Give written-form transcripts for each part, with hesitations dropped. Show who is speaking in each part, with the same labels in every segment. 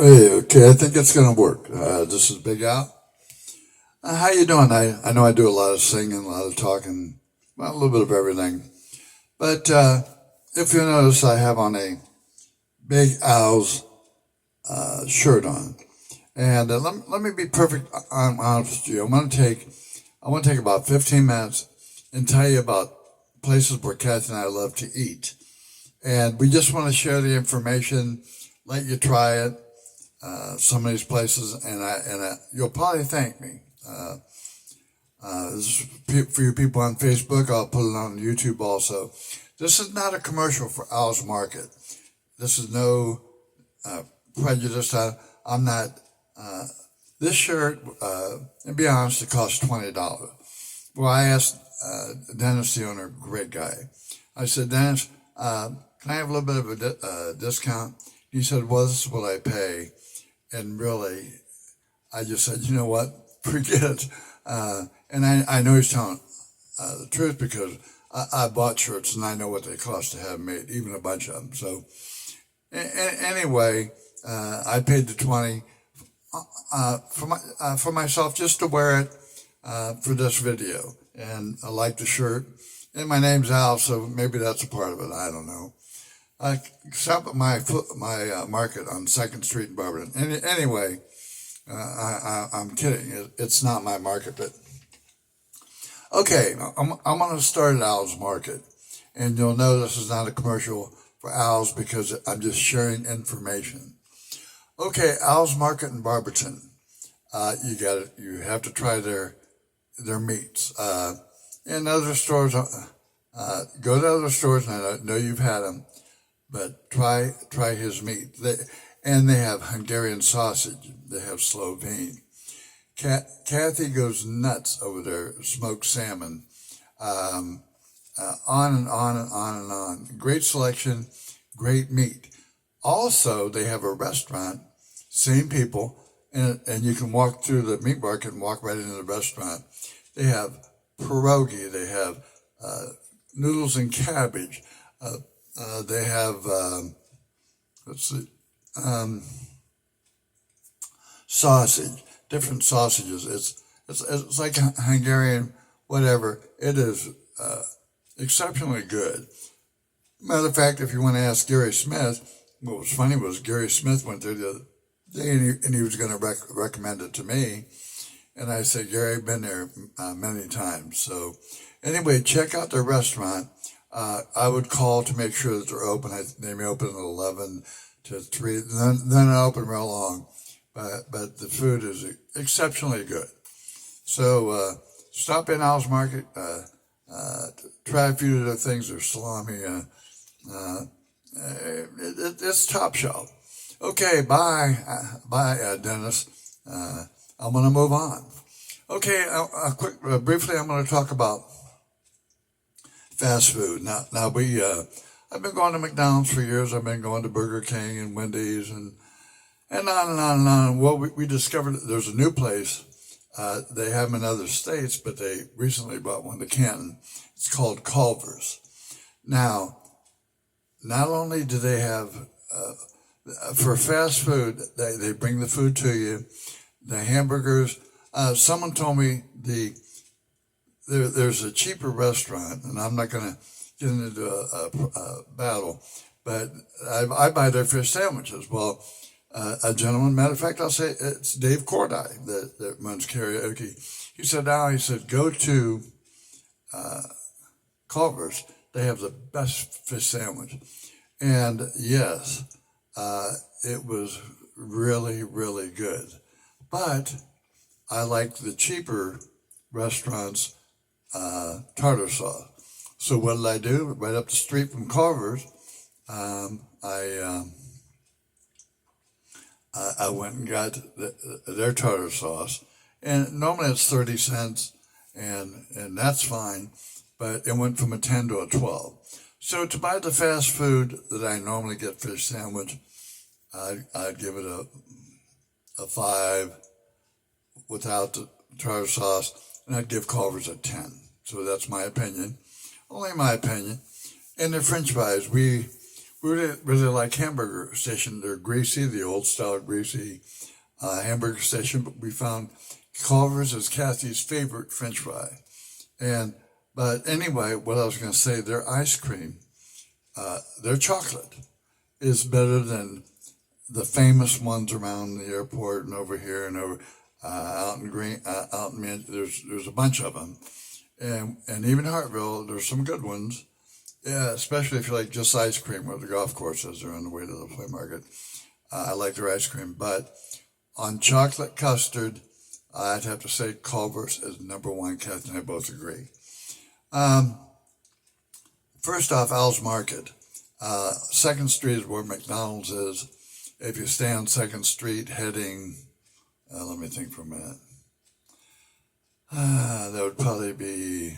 Speaker 1: Hey, okay, I think it's gonna work. This is Big Al. How you doing? I know I do a lot of singing, a lot of talking, well, a little bit of everything. But if you notice, I have on a Big Al's shirt on, and let me be perfect. I'm honest with you. I want to take about 15 minutes and tell you about places where Kathy and I love to eat, and we just want to share the information, let you try it. Some of these places, and you'll probably thank me. For you people on Facebook, I'll put it on YouTube also. This is not a commercial for Al's Market. This is no prejudice. I'm not. This shirt, and be honest, it costs $20. Well, I asked Dennis, the owner, great guy. I said, Dennis, can I have a little bit of a discount? He said, well, this is what I pay. And really, I just said, you know what, forget it. And I know he's telling the truth because I bought shirts and I know what they cost to have made, even a bunch of them. So anyway, I paid the 20 for myself just to wear it for this video. And I like the shirt. And my name's Al, so maybe that's a part of it. I don't know. I stop at my market on 2nd Street in Barberton. Anyway, I'm kidding. It's not my market, but okay. I'm going to start at Al's Market, and you'll know this is not a commercial for Al's because I'm just sharing information. Okay, Al's Market in Barberton. You have to try their meats. And other stores, go to other stores, and I know you've had them. But try his meat. They have Hungarian sausage. They have Slovene. Kathy goes nuts over their smoked salmon. On and on and on and on. Great selection, great meat. Also, they have a restaurant, same people, and you can walk through the meat market and walk right into the restaurant. They have pierogi. They have noodles and cabbage. They have, sausage, different sausages. It's like Hungarian, whatever. It is exceptionally good. Matter of fact, if you want to ask Gary Smith, what was funny was Gary Smith went there the other day and he was going to recommend it to me. And I said, Gary, I've been there many times. So anyway, check out their restaurant. I would call to make sure that they're open. They may open at 11 to 3. They're not open real long, but the food is exceptionally good. So stop in Al's Market. Try a few of the things. There's salami. It's top shelf. Okay, bye, Dennis. I'm going to move on. Okay, briefly, I'm going to talk about fast food. Now I've been going to McDonald's for years. I've been going to Burger King and Wendy's and on and on and on. Well, we discovered there's a new place. They have them in other states, but they recently bought one to Canton. It's called Culver's. Now, not only do they have, for fast food, they bring the food to you, the hamburgers. Someone told me there's a cheaper restaurant, and I'm not going to get into a battle, but I buy their fish sandwiches. Well, a gentleman, matter of fact, I'll say it's Dave Cordy that runs karaoke. He said, go to Culver's. They have the best fish sandwich. And yes, it was really, really good. But I liked the cheaper restaurants' tartar sauce. So what did I do? Right up the street from Culver's, I went and got their tartar sauce. And normally it's 30 cents, and that's fine. But it went from a 10 to a 12. So to buy the fast food that I normally get fish sandwich, I'd give it a 5 without the tartar sauce, and I'd give Culver's a 10. So that's my opinion. Only my opinion. And the French fries, we really like hamburger station. They're greasy, the old style greasy hamburger station. But we found Culver's is Kathy's favorite French fry. But anyway, what I was going to say, their ice cream, their chocolate is better than the famous ones around the airport and over here and over out in there's a bunch of them, and even Hartville, there's some good ones. Yeah, especially if you like just ice cream where the golf courses are on the way to the flea market. I like their ice cream, but on chocolate custard, I'd have to say Culver's is number one. Kathy and I both agree. First off, Al's Market. 2nd Street is where McDonald's is. If you stay on 2nd Street heading, let me think for a minute. That would probably be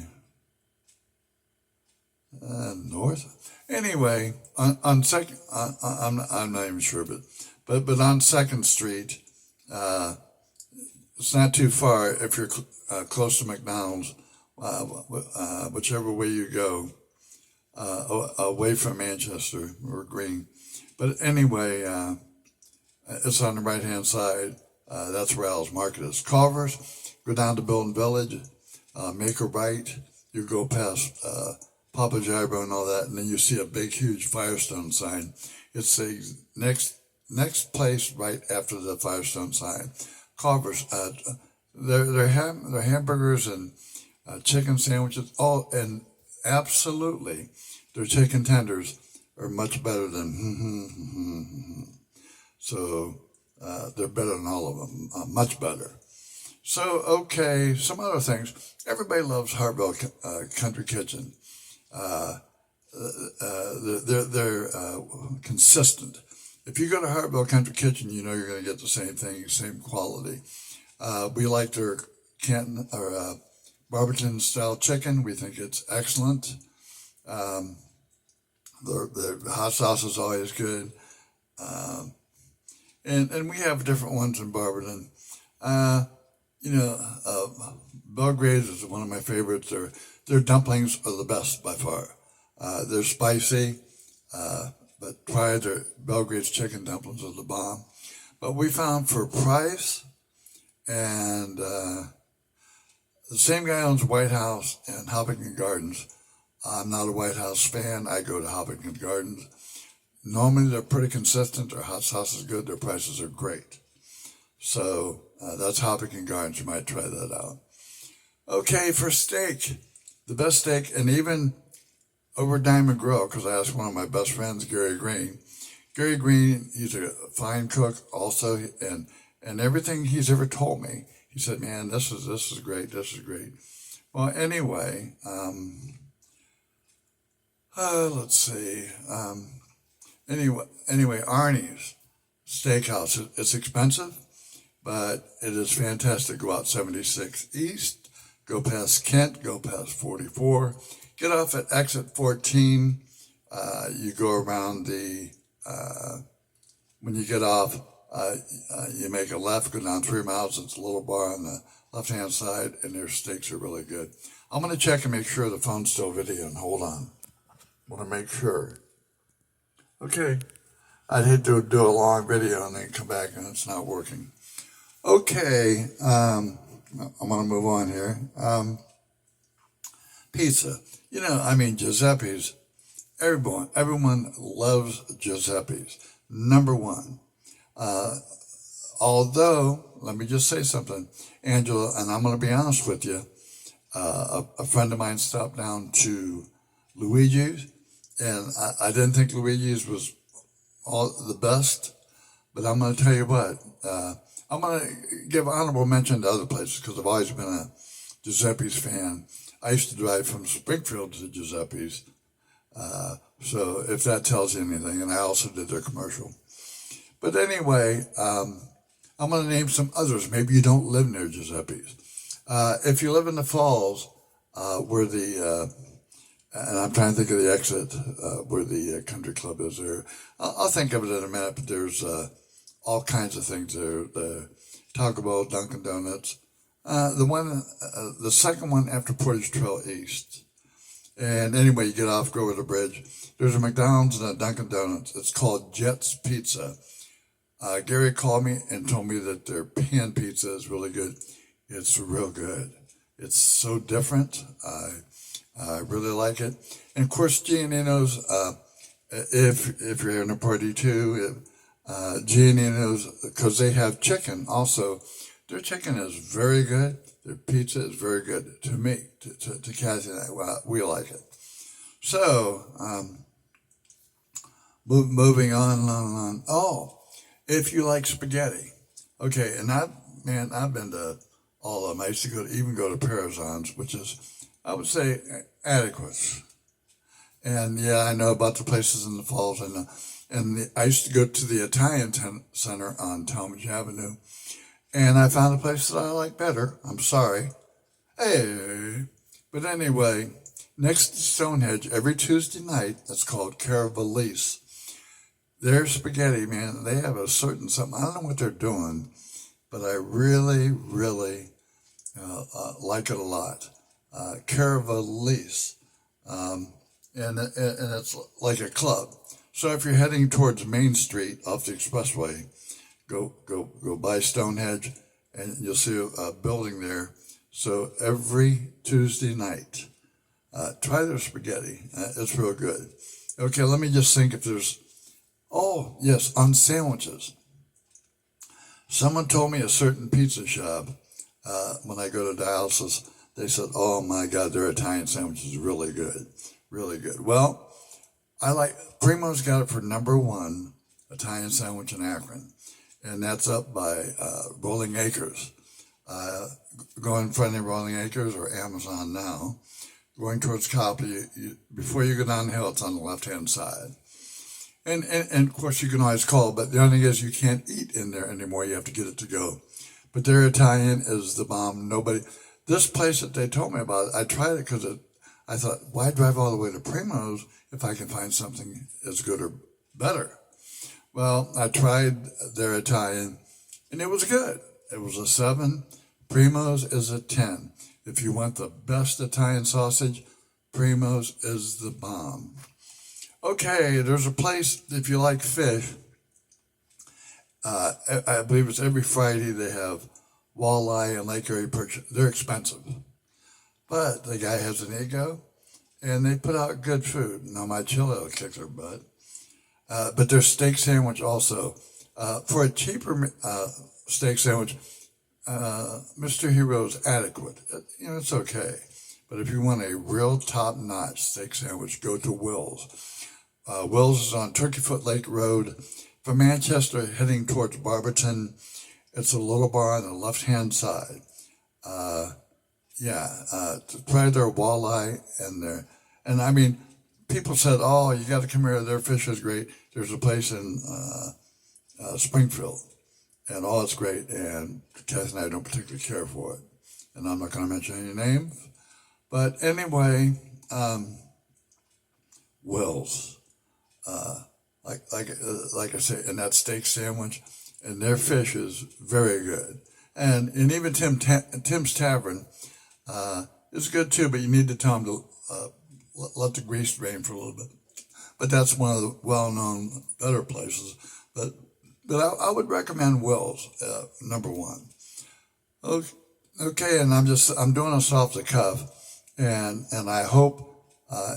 Speaker 1: north. Anyway, on second, I'm not even sure, but on 2nd Street, it's not too far if you're close to McDonald's, whichever way you go, away from Manchester or Green. But anyway, it's on the right-hand side. That's where Al's Market is. Culver's, go down to Building Village, make a right. You go past Papa Gyro and all that, and then you see a big, huge Firestone sign. It's the next place right after the Firestone sign. Culver's, their hamburgers and chicken sandwiches, and absolutely, their chicken tenders are much better than so they're better than all of them, much better. So, okay, some other things. Everybody loves Hartville Country Kitchen. They're consistent. If you go to Hartville Country Kitchen, you know you're going to get the same thing, same quality. We like their Canton or Barberton style chicken. We think it's excellent. The hot sauce is always good. And we have different ones in Barberton. Belgrade's is one of my favorites. Their dumplings are the best by far. They're spicy, but Belgrade's chicken dumplings are the bomb. But we found for price, and the same guy owns White House and Hopkins Gardens. I'm not a White House fan. I go to Hopkins Gardens. Normally, they're pretty consistent. Their hot sauce is good. Their prices are great. So that's Hopkins Gardens. You might try that out. Okay, for steak, the best steak, and even over Diamond Grill, because I asked one of my best friends, Gary Green. Gary Green, he's a fine cook also, and everything he's ever told me, he said, man, this is great, this is great. Well, anyway, let's see. Anyway, Arnie's Steakhouse, it's expensive, but it is fantastic. Go out 76 East, go past Kent, go past 44, get off at exit 14. You go around when you get off, you make a left, go down 3 miles. It's a little bar on the left-hand side, and their steaks are really good. I'm going to check and make sure the phone's still videoing. Hold on. I want to make sure. Okay. I'd hate to do a long video and then come back and it's not working. Okay. I'm going to move on here. Pizza. Giuseppe's. Everyone loves Giuseppe's. Number one. Although, let me just say something, Angela, and I'm going to be honest with you. A friend of mine stopped down to Luigi's, and I didn't think Luigi's was all the best, but I'm going to tell you what. I'm going to give honorable mention to other places because I've always been a Giuseppe's fan. I used to drive from Springfield to Giuseppe's, so if that tells you anything, and I also did their commercial. But anyway, I'm going to name some others. Maybe you don't live near Giuseppe's. If you live in the Falls, where and I'm trying to think of the exit where the country club is there. I'll think of it in a minute, but there's all kinds of things there. The Taco Bell, Dunkin Donuts. The second one after Portage Trail East And anyway, you get off, go over the bridge. There's a McDonald's and a Dunkin Donuts. It's called Jet's Pizza. Gary called me and told me that their pan pizza is really good. It's real good. It's so different. I really like it. And of course, Giannino's, if you're having a party too, Giannino's, because they have chicken also. Their chicken is very good. Their pizza is very good to me, to Kathy and I. Well, we like it. So, moving on. Oh, if you like spaghetti. Okay, and I've been to all of them. I used to even go to Parazon's, which is, I would say, adequate. And yeah, I know about the places in the Falls. I used to go to the Italian Center on Talmadge Avenue. And I found a place that I like better. I'm sorry. Hey. But anyway, next to Stonehenge, every Tuesday night, it's called Caravalese. Their spaghetti, man, they have a certain something. I don't know what they're doing, but I really, really like it a lot. Caravalese. And it's like a club. So if you're heading towards Main Street off the expressway, go by Stonehenge, and you'll see a building there. So every Tuesday night, try their spaghetti. It's real good. Okay, let me just think if there's. Oh yes, on sandwiches. Someone told me a certain pizza shop when I go to dialysis. They said, "Oh my God, their Italian sandwich is really good, really good." Well, Primo's got it for #1 Italian sandwich in Akron. And that's up by Rolling Acres. Go in front of Rolling Acres or Amazon now. Going towards Copley, before you go down the hill, it's on the left-hand side. And of course, you can always call, but the only thing is you can't eat in there anymore. You have to get it to go. But their Italian is the bomb. This place that they told me about, I tried it because I thought, why drive all the way to Primo's if I can find something as good or better? Well, I tried their Italian, and it was good. It was a 7. Primo's is a 10. If you want the best Italian sausage, Primo's is the bomb. Okay, there's a place, if you like fish, I believe it's every Friday they have walleye and Lake Erie perch. They're expensive, but the guy has an ego, and they put out good food. Now, my chili will kick their butt. But their steak sandwich also. For a cheaper steak sandwich, Mr. Hero's adequate. It's okay. But if you want a real top-notch steak sandwich, go to Will's. Will's is on Turkeyfoot Lake Road. From Manchester, heading towards Barberton, it's a little bar on the left-hand side. Try their walleye and I mean, people said, "Oh, you got to come here. Their fish is great." There's a place in Springfield, and it's great. And Kath and I don't particularly care for it, and I'm not going to mention any names. But anyway, Will's, like I say, and that steak sandwich, and their fish is very good. And even Tim's Tavern is good too, but you need to tell them to let the grease drain for a little bit. But that's one of the well-known better places. But I would recommend Will's, #1. Okay, and I'm doing this off the cuff, and I hope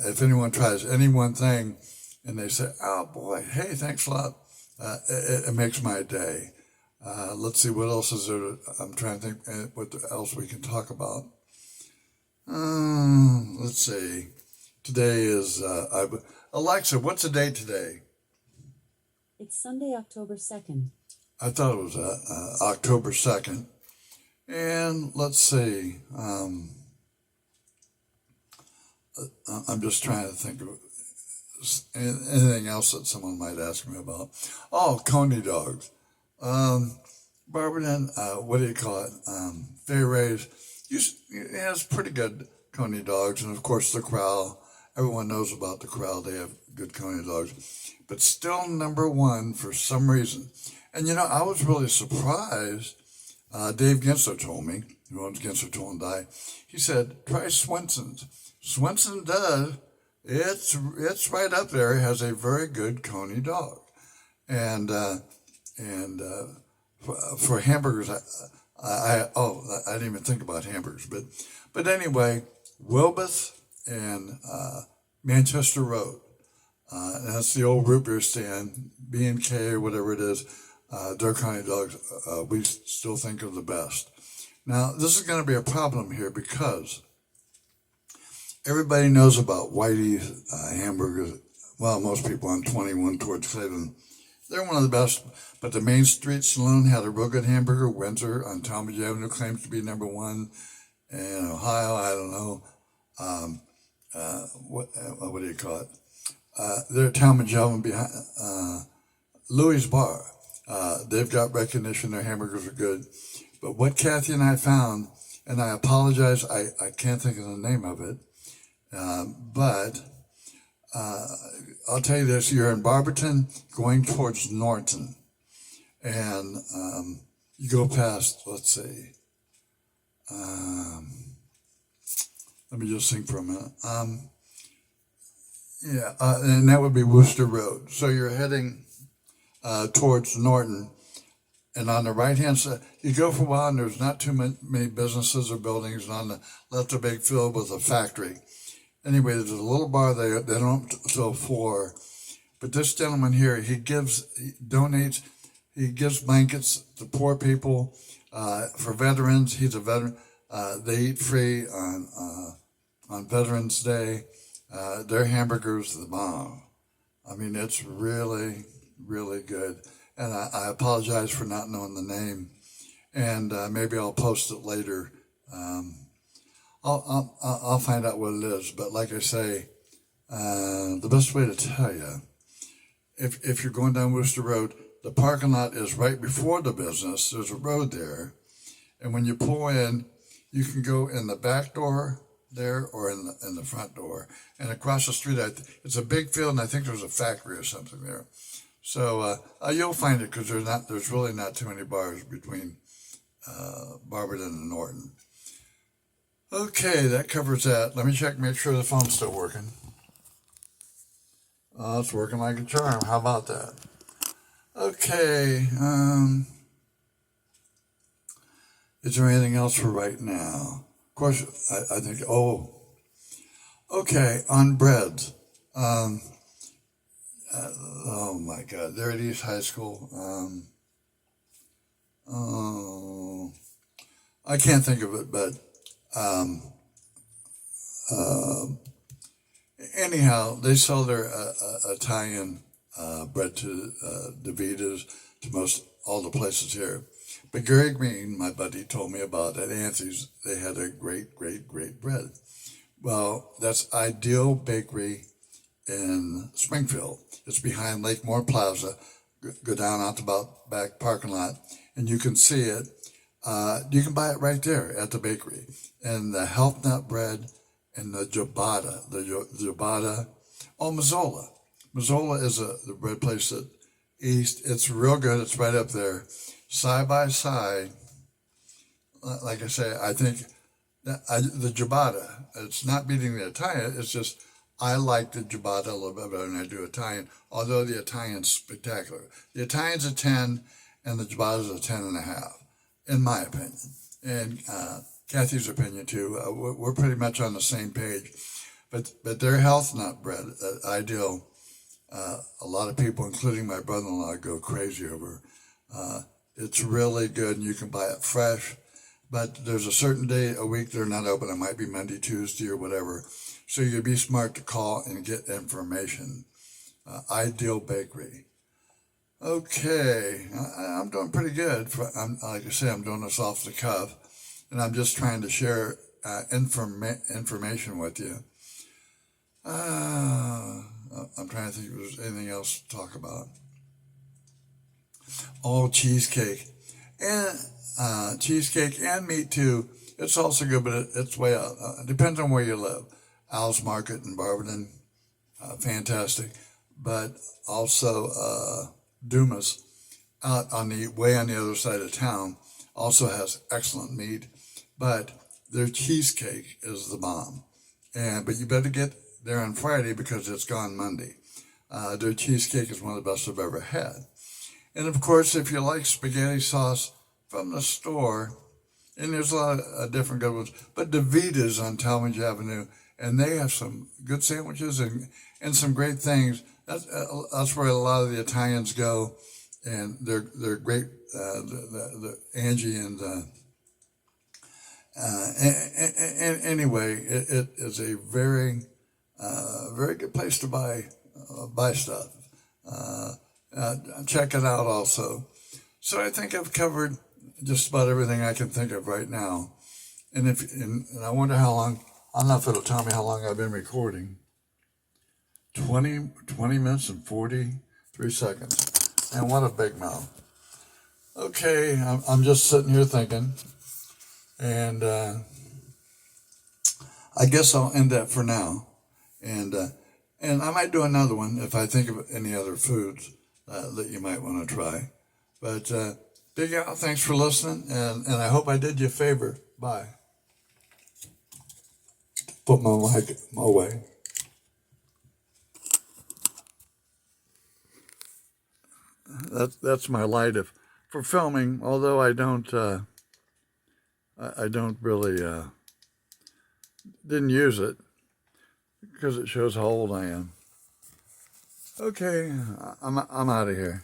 Speaker 1: if anyone tries any one thing, and they say, "Oh boy, hey, thanks a lot," it makes my day. Let's see what else is there. I'm trying to think what else we can talk about. Let's see. Today is Alexa. What's the date today?
Speaker 2: It's Sunday, October 2nd.
Speaker 1: I thought it was October 2nd. And let's see. I'm just trying to think of anything else that someone might ask me about. Oh, coney dogs. Barberton, what do you call it? Fay Ray's. It has pretty good coney dogs. And of course, the Corral. Everyone knows about the Corral. They have good coney dogs. But still #1 for some reason. And I was really surprised. Dave Gensler told me, who owns Gensler Tool and Die, he said, try Swenson's. Swenson does. It's right up there. It has a very good Coney dog, and for hamburgers, I didn't even think about hamburgers, but anyway, Wilbeth and Manchester Road. That's the old root beer stand, B&K or whatever it is. Their County dogs, we still think are the best. Now, this is going to be a problem here because everybody knows about Whitey's hamburgers. Well, most people on 21 towards Cleveland. They're one of the best, but the Main Street Saloon had a real good hamburger. Windsor on Talmadge Avenue claims to be number one. In Ohio, I don't know. What do you call it? They're Talmadge Avenue behind Louis Bar. They've got recognition. Their hamburgers are good. But what Kathy and I found, and I apologize, I can't think of the name of it, but I'll tell you this, you're in Barberton going towards Norton, and you go past, let's see, let me just think for a minute. And that would be Worcester Road. So you're heading towards Norton, and on the right-hand side, you go for a while, and there's not too many businesses or buildings, and on the left, a big field with a factory. Anyway, there's a little bar there. They don't sell four. But this gentleman here, he gives blankets to poor people. For veterans, he's a veteran. They eat free on Veterans Day. Their hamburgers, the bomb. I mean, it's really, really good. And I apologize for not knowing the name. And maybe I'll post it later. I'll find out what it is. But like I say, the best way to tell you, if you're going down Worcester Road, the parking lot is right before the business. There's a road there. And when you pull in, you can go in the back door there or in the front door. And across the street, it's a big field, and I think there's a factory or something there. So you'll find it because there's really not too many bars between Barberton and Norton. Okay, that covers that. Let me make sure the phone's still working. Oh, it's working like a charm. How about that? Okay. Is there anything else for right now? Of course, I think, okay, on breads. Oh my God, they're at East High School. I can't think of it, but anyhow, they sell their Italian bread to DeVita's, to most all the places here. But Gary Green, my buddy, told me about at Anthony's, they had a great, great, great bread. Well, that's Ideal Bakery in Springfield. It's behind Lakemore Plaza. Go down out the back parking lot, and you can see it. You can buy it right there at the bakery. And the health nut bread and the ciabatta, Mazzola. Mazzola is the bread place at East. It's real good. It's right up there. Side by side, like I say, I think the ciabatta, it's not beating the Italian. It's just, I like the ciabatta a little bit better than I do Italian, although the Italian's spectacular. The Italian's a 10, and the ciabatta's a 10.5, in my opinion. And Kathy's opinion too. We're pretty much on the same page. But their health nut bread, Ideal, a lot of people, including my brother-in-law, go crazy over. It's really good, and you can buy it fresh. But there's a certain day a week they're not open. It might be Monday, Tuesday, or whatever. So you'd be smart to call and get information. Ideal Bakery. Okay, I'm doing pretty good. Like I say, I'm doing this off the cuff, and I'm just trying to share information with you. I'm trying to think if there's anything else to talk about. Oh, cheesecake. And cheesecake and meat too. It's also good, but it's way out. Depends on where you live. Al's Market in Barberton, fantastic. But also Dumas, out on the other side of town, also has excellent meat. But their cheesecake is the bomb. But you better get there on Friday because it's gone Monday. Their cheesecake is one of the best I've ever had. And of course, if you like spaghetti sauce from the store, and there's a lot of different good ones, but DeVita's on Talmadge Avenue, and they have some good sandwiches and some great things. That's where a lot of the Italians go, and they're great. The Angie and anyway, it is a very very good place to buy stuff. Check it out also. So I think I've covered just about everything I can think of right now. And I wonder how long, I don't know if it'll tell me how long I've been recording. 20 minutes and 43 seconds. And what a big mouth. Okay, I'm just sitting here thinking. And I guess I'll end that for now. And I might do another one if I think of any other foods that you might want to try. But Big Al, thanks for listening, and I hope I did you a favor. Bye. Put my mic away. That's my light for filming. Although I don't really didn't use it because it shows how old I am. Okay, I'm out of here.